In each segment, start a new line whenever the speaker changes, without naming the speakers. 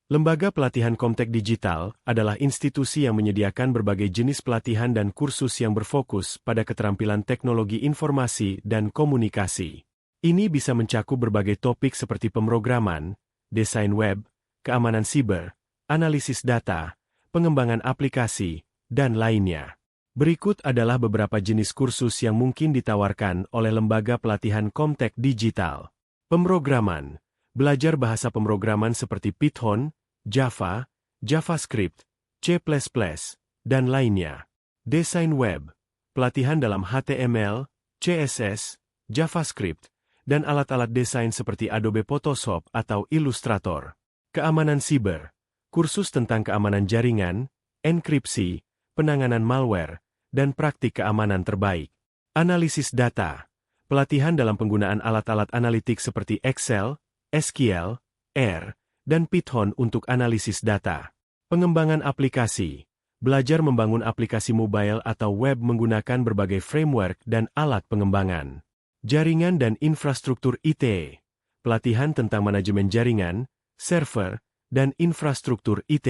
Lembaga Pelatihan Komtek Digital adalah institusi yang menyediakan berbagai jenis pelatihan dan kursus yang berfokus pada keterampilan teknologi informasi dan komunikasi. Ini bisa mencakup berbagai topik seperti pemrograman, desain web, keamanan siber, analisis data, pengembangan aplikasi, dan lainnya. Berikut adalah beberapa jenis kursus yang mungkin ditawarkan oleh Lembaga Pelatihan Komtek Digital. Pemrograman. Belajar bahasa pemrograman seperti Python, Java, JavaScript, C++, dan lainnya. Desain web. Pelatihan dalam HTML, CSS, JavaScript, dan alat-alat desain seperti Adobe Photoshop atau Illustrator. Keamanan siber. Kursus tentang keamanan jaringan, enkripsi, penanganan malware, dan praktik keamanan terbaik. Analisis data. Pelatihan dalam penggunaan alat-alat analitik seperti Excel, SQL, R, dan Python untuk analisis data. Pengembangan aplikasi. Belajar membangun aplikasi mobile atau web menggunakan berbagai framework dan alat pengembangan. Jaringan dan infrastruktur IT. Pelatihan tentang manajemen jaringan, server, dan infrastruktur IT.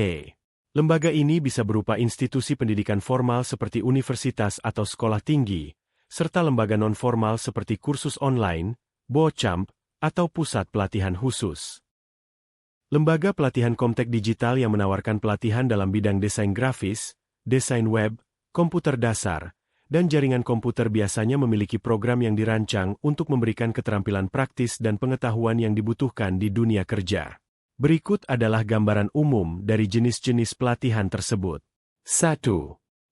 Lembaga ini bisa berupa institusi pendidikan formal seperti universitas atau sekolah tinggi, serta lembaga non-formal seperti kursus online, bootcamp, atau pusat pelatihan khusus. Lembaga Pelatihan Komtek Digital yang menawarkan pelatihan dalam bidang desain grafis, desain web, komputer dasar, dan jaringan komputer biasanya memiliki program yang dirancang untuk memberikan keterampilan praktis dan pengetahuan yang dibutuhkan di dunia kerja. Berikut adalah gambaran umum dari jenis-jenis pelatihan tersebut. 1.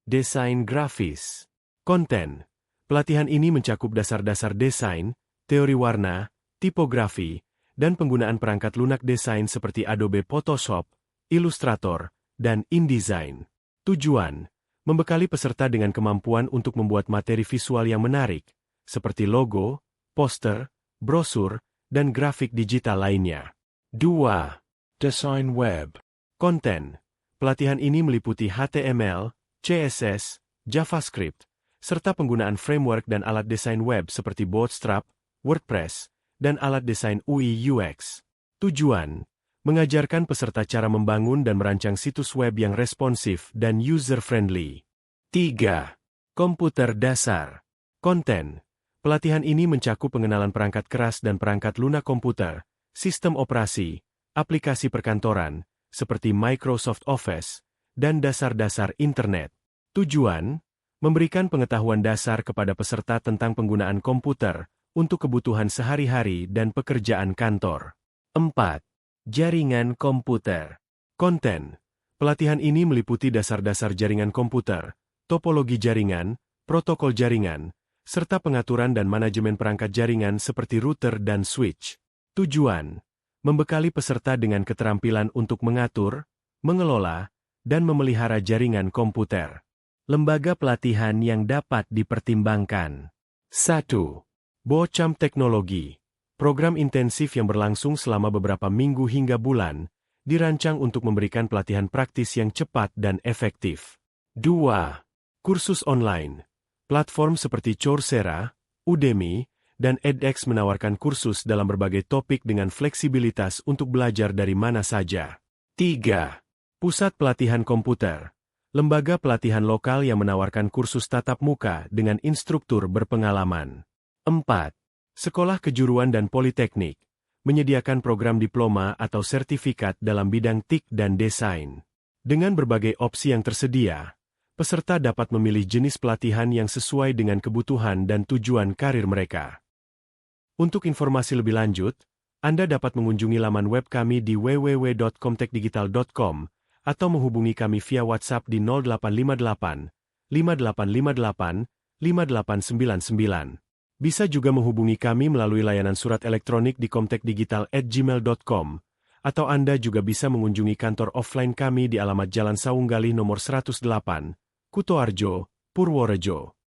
Desain grafis. Konten. Pelatihan ini mencakup dasar-dasar desain, teori warna, tipografi, dan penggunaan perangkat lunak desain seperti Adobe Photoshop, Illustrator, dan InDesign. Tujuan: membekali peserta dengan kemampuan untuk membuat materi visual yang menarik, seperti logo, poster, brosur, dan grafik digital lainnya. 2. Desain web. Konten. Pelatihan ini meliputi HTML, CSS, JavaScript, serta penggunaan framework dan alat desain web seperti Bootstrap, WordPress, dan alat desain UI/UX. Tujuan: mengajarkan peserta cara membangun dan merancang situs web yang responsif dan user-friendly. 3. Komputer dasar. Konten. Pelatihan ini mencakup pengenalan perangkat keras dan perangkat lunak komputer, sistem operasi, aplikasi perkantoran, seperti Microsoft Office, dan dasar-dasar internet. Tujuan: memberikan pengetahuan dasar kepada peserta tentang penggunaan komputer, untuk kebutuhan sehari-hari dan pekerjaan kantor. 4. Jaringan komputer. Konten. Pelatihan ini meliputi dasar-dasar jaringan komputer, topologi jaringan, protokol jaringan, serta pengaturan dan manajemen perangkat jaringan seperti router dan switch. Tujuan: membekali peserta dengan keterampilan untuk mengatur, mengelola, dan memelihara jaringan komputer. Lembaga pelatihan yang dapat dipertimbangkan. 1. Bootcamp Teknologi. Program intensif yang berlangsung selama beberapa minggu hingga bulan, dirancang untuk memberikan pelatihan praktis yang cepat dan efektif. 2. Kursus online. Platform seperti Coursera, Udemy, dan edX menawarkan kursus dalam berbagai topik dengan fleksibilitas untuk belajar dari mana saja. 3. Pusat Pelatihan Komputer. Lembaga pelatihan lokal yang menawarkan kursus tatap muka dengan instruktur berpengalaman. 4. Sekolah Kejuruan dan Politeknik. Menyediakan program diploma atau sertifikat dalam bidang TIK dan desain. Dengan berbagai opsi yang tersedia, peserta dapat memilih jenis pelatihan yang sesuai dengan kebutuhan dan tujuan karir mereka. Untuk informasi lebih lanjut, Anda dapat mengunjungi laman web kami di www.komtekdigital.com atau menghubungi kami via WhatsApp di 0858 5858 5899. Bisa juga menghubungi kami melalui layanan surat elektronik di komtekdigital@gmail.com, atau Anda juga bisa mengunjungi kantor offline kami di alamat Jalan Saunggalih nomor 108, Kutoarjo, Purworejo.